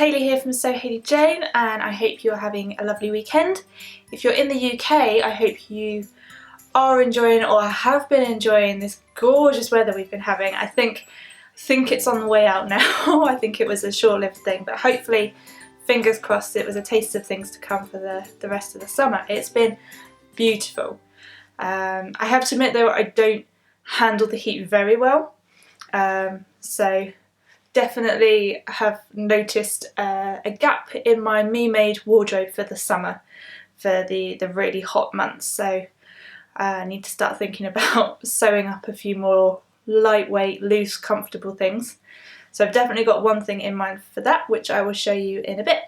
Hayley here from SewHayleyJane, and I hope you're having a lovely weekend. If you're in the UK, I hope you are enjoying or have been enjoying this gorgeous weather we've been having. I think it's on the way out now. I think it was a short-lived thing, but hopefully, fingers crossed, it was a taste of things to come for the rest of the summer. It's been beautiful. I have to admit though, I don't handle the heat very well, so definitely have noticed a gap in my me-made wardrobe for the summer, for the really hot months. So I need to start thinking about sewing up a few more lightweight, loose, comfortable things. So I've definitely got one thing in mind for that, which I will show you in a bit.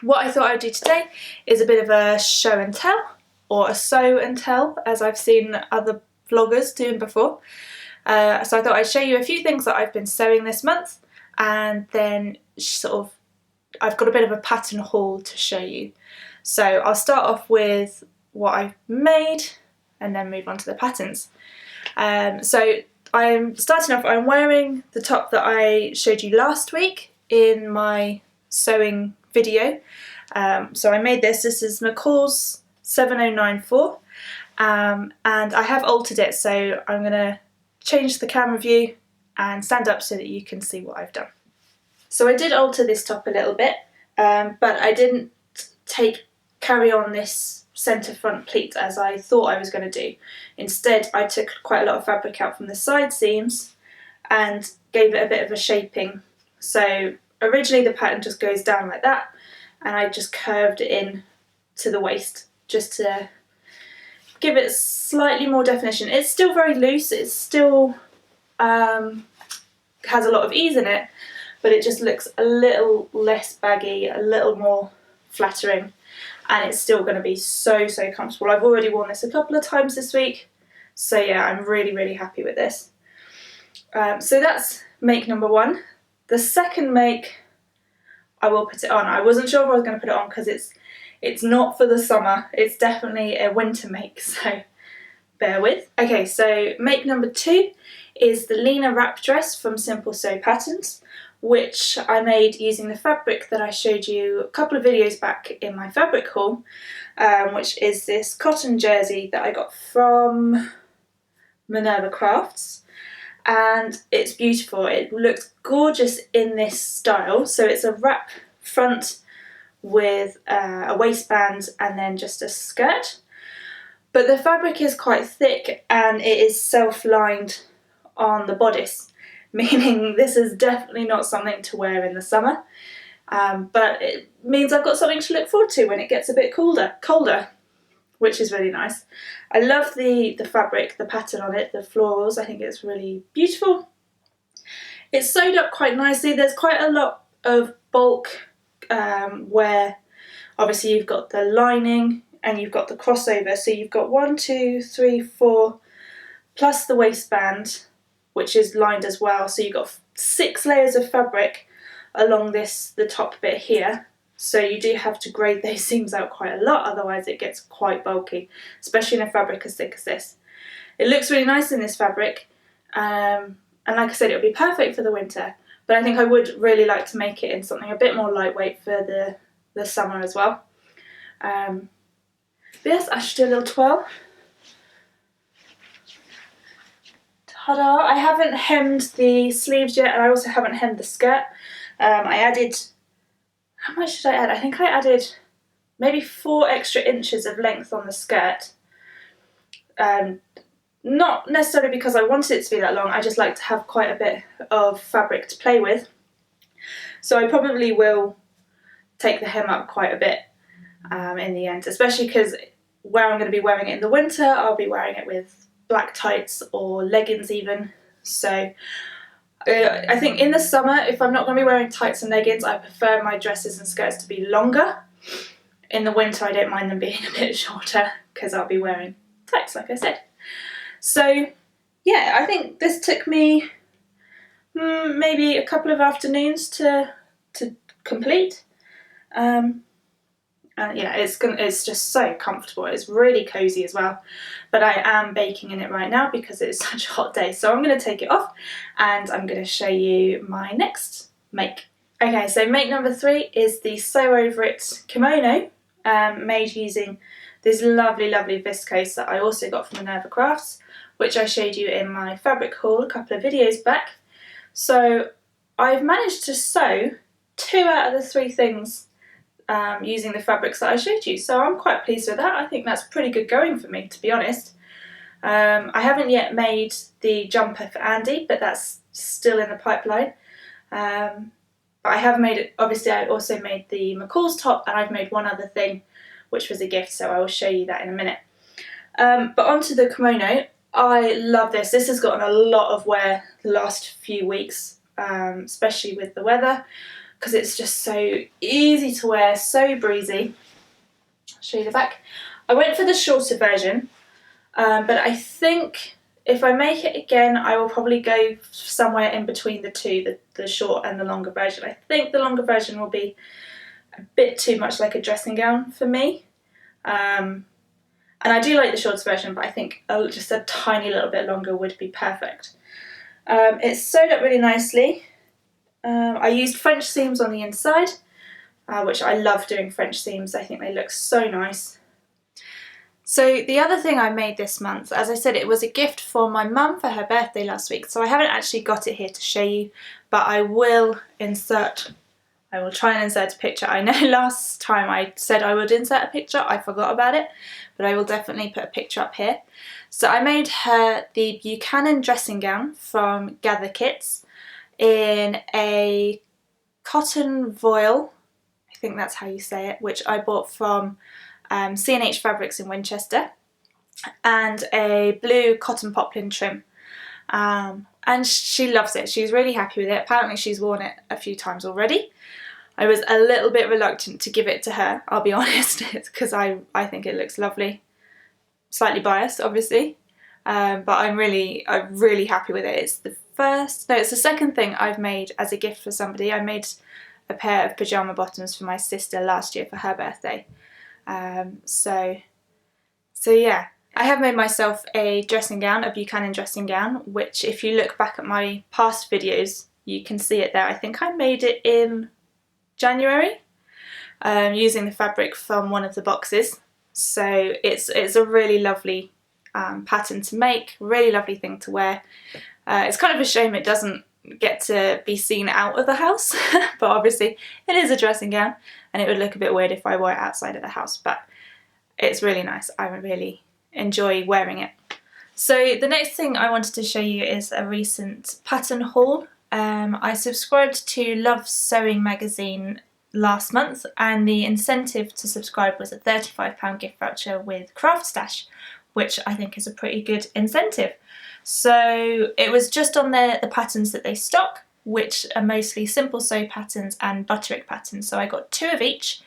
What I thought I'd do today is a bit of a show and tell, or a sew and tell, as I've seen other vloggers doing before. So I thought I'd show you a few things that I've been sewing this month, and then I've got a bit of a pattern haul to show you. So I'll start off with what I've made and then move on to the patterns. So I'm starting off, I'm wearing the top that I showed you last week in my sewing video. So I made this is McCall's 7094, and I have altered it, so I'm going to change the camera view and stand up so that you can see what I've done. So I did alter this top a little bit, but I didn't carry on this centre front pleat as I thought I was going to do. Instead, I took quite a lot of fabric out from the side seams and gave it a bit of a shaping. So originally the pattern just goes down like that, and I just curved it in to the waist just to give it slightly more definition. It's still very loose, it's still has a lot of ease in it, but it just looks a little less baggy, a little more flattering, and it's still going to be so comfortable. I've already worn this a couple of times this week, so yeah, I'm really happy with this. So that's make number one. The second make, I will put it on. I wasn't sure if I was going to put it on because it's not for the summer, it's definitely a winter make, so bear with. Okay, so make number two is the Lena wrap dress from Simple Sew Patterns, which I made using the fabric that I showed you a couple of videos back in my fabric haul, which is this cotton jersey that I got from Minerva Crafts, and it's beautiful. It looks gorgeous in this style. So it's a wrap front with a waistband and then just a skirt, but the fabric is quite thick and it is self-lined on the bodice, meaning this is definitely not something to wear in the summer, but it means I've got something to look forward to when it gets a bit colder, which is really nice. I love the fabric, the pattern on it, the florals. I think it's really beautiful. It's sewed up quite nicely. There's quite a lot of bulk where obviously you've got the lining and you've got the crossover, so you've got 1, 2, 3, 4 plus the waistband, which is lined as well, so you've got 6 layers of fabric along the top bit here, so you do have to grade those seams out quite a lot, otherwise it gets quite bulky, especially in a fabric as thick as this. It looks really nice in this fabric, and like I said, it would be perfect for the winter, but I think I would really like to make it in something a bit more lightweight for the summer as well. But yes, I should do a little twirl. Ta-da! I haven't hemmed the sleeves yet, and I also haven't hemmed the skirt. I added, how much did I add? I think I added maybe 4 extra inches of length on the skirt. Not necessarily because I wanted it to be that long, I just like to have quite a bit of fabric to play with. So I probably will take the hem up quite a bit in the end, especially because where I'm going to be wearing it in the winter, I'll be wearing it with black tights or leggings even. So I think in the summer, if I'm not going to be wearing tights and leggings, I prefer my dresses and skirts to be longer. In the winter, I don't mind them being a bit shorter because I'll be wearing tights, like I said. So yeah, I think this took me maybe a couple of afternoons to complete. Yeah, it's just so comfortable. It's really cozy as well, but I am baking in it right now because it's such a hot day, so I'm going to take it off and I'm going to show you my next make. Okay, so make number 3 is the Sew Over It kimono, made using this lovely viscose that I also got from Minerva Crafts, which I showed you in my fabric haul a couple of videos back. So I've managed to sew 2 out of the 3 things using the fabrics that I showed you, so I'm quite pleased with that. I think that's pretty good going for me, to be honest. I haven't yet made the jumper for Andy, but that's still in the pipeline. But I have made it, obviously I also made the McCall's top, and I've made one other thing which was a gift, so I will show you that in a minute. But onto the kimono. I love this. This has gotten a lot of wear the last few weeks, especially with the weather, because it's just so easy to wear, so breezy. I'll show you the back. I went for the shorter version, but I think if I make it again, I will probably go somewhere in between the two, the short and the longer version. I think the longer version will be a bit too much like a dressing gown for me. And I do like the shorts version, but I think just a tiny little bit longer would be perfect. It's sewed up really nicely. I used French seams on the inside, which I love doing French seams. I think they look so nice. So the other thing I made this month, as I said, it was a gift for my mum for her birthday last week, so I haven't actually got it here to show you, but I will try and insert a picture. I know last time I said I would insert a picture, I forgot about it, but I will definitely put a picture up here. So I made her the Buchanan dressing gown from Gather Kits in a cotton voile, I think that's how you say it, which I bought from C&H Fabrics in Winchester, and a blue cotton poplin trim. And she loves it. She's really happy with it. Apparently she's worn it a few times already. I was a little bit reluctant to give it to her, I'll be honest, because I think it looks lovely. Slightly biased, obviously, but I'm really happy with it. It's the second thing I've made as a gift for somebody. I made a pair of pyjama bottoms for my sister last year for her birthday. So yeah, I have made myself a dressing gown, a Buchanan dressing gown, which if you look back at my past videos, you can see it there. I think I made it in January, using the fabric from one of the boxes. So it's a really lovely pattern to make, really lovely thing to wear. It's kind of a shame it doesn't get to be seen out of the house, but obviously it is a dressing gown and it would look a bit weird if I wore it outside of the house, but it's really nice. I really enjoy wearing it. So the next thing I wanted to show you is a recent pattern haul. I subscribed to Love Sewing magazine last month, and the incentive to subscribe was a £35 gift voucher with Craft Stash, which I think is a pretty good incentive. So it was just on the patterns that they stock, which are mostly simple sew patterns and butterick patterns. So I got 2 of each,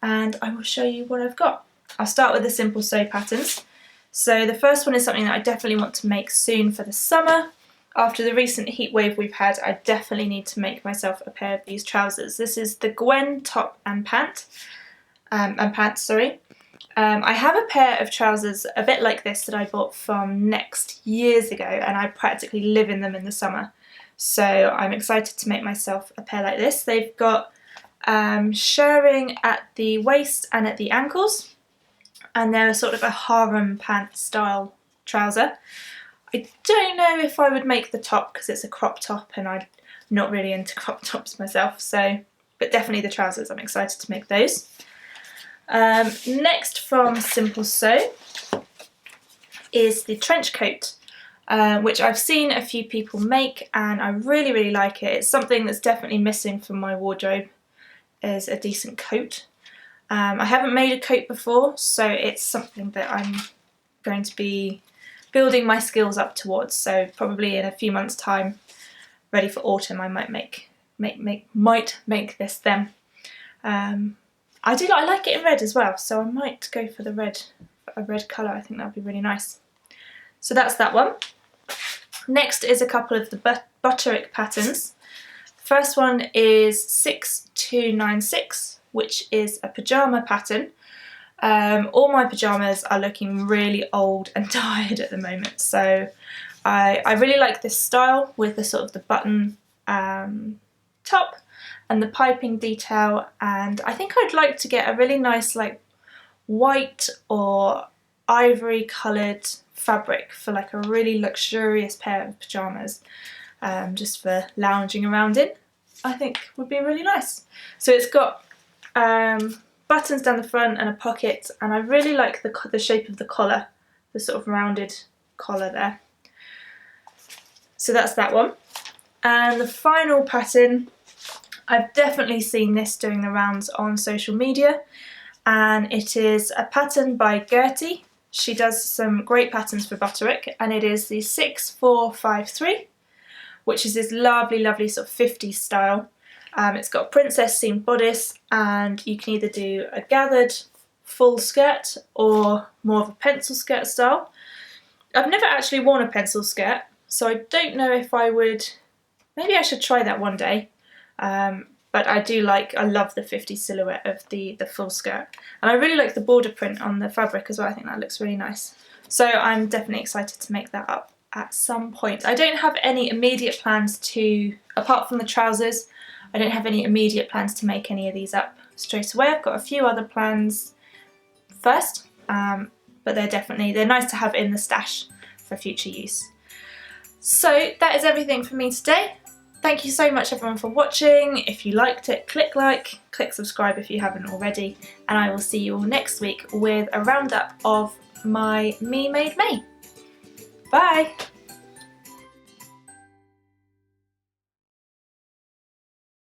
and I will show you what I've got. I'll start with the simple sew patterns. So the first one is something that I definitely want to make soon for the summer. After the recent heat wave we've had, I definitely need to make myself a pair of these trousers. This is the Gwen top and pants. I have a pair of trousers a bit like this that I bought from Next years ago, and I practically live in them in the summer. So I'm excited to make myself a pair like this. They've got shirring at the waist and at the ankles, and they're sort of a harem pant style trouser. I don't know if I would make the top because it's a crop top and I'm not really into crop tops myself, but definitely the trousers, I'm excited to make those. Next from Simple Sew is the trench coat, which I've seen a few people make and I really like it. It's something that's definitely missing from my wardrobe, is a decent coat. I haven't made a coat before, so it's something that I'm going to be building my skills up towards. So probably in a few months' time, ready for autumn, I might make this then. I like it in red as well, so I might go for a red colour. I think that would be really nice. So that's that one. Next is a couple of the butterick patterns. The first one is 6296, which is a pyjama pattern. All my pyjamas are looking really old and tired at the moment, so I really like this style with the sort of the button top and the piping detail, and I think I'd like to get a really nice like white or ivory coloured fabric for like a really luxurious pair of pyjamas, just for lounging around in. I think would be really nice. So it's got buttons down the front and a pocket, and I really like the shape of the collar, the sort of rounded collar there. So that's that one. And the final pattern, I've definitely seen this doing the rounds on social media, and it is a pattern by Gertie. She does some great patterns for Butterick, and it is the 6453, which is this lovely, lovely sort of 50s style. It's got a princess seamed bodice, and you can either do a gathered full skirt or more of a pencil skirt style. I've never actually worn a pencil skirt, so I don't know if I would. Maybe I should try that one day. But I love the 50s silhouette of the full skirt. And I really like the border print on the fabric as well. I think that looks really nice. So I'm definitely excited to make that up at some point. I don't have any immediate plans to, apart from the trousers, I don't have any immediate plans to make any of these up straight away. I've got a few other plans first, but they're nice to have in the stash for future use. So that is everything for me today. Thank you so much everyone for watching. If you liked it, click like, click subscribe if you haven't already, and I will see you all next week with a roundup of my Me Made May. Bye!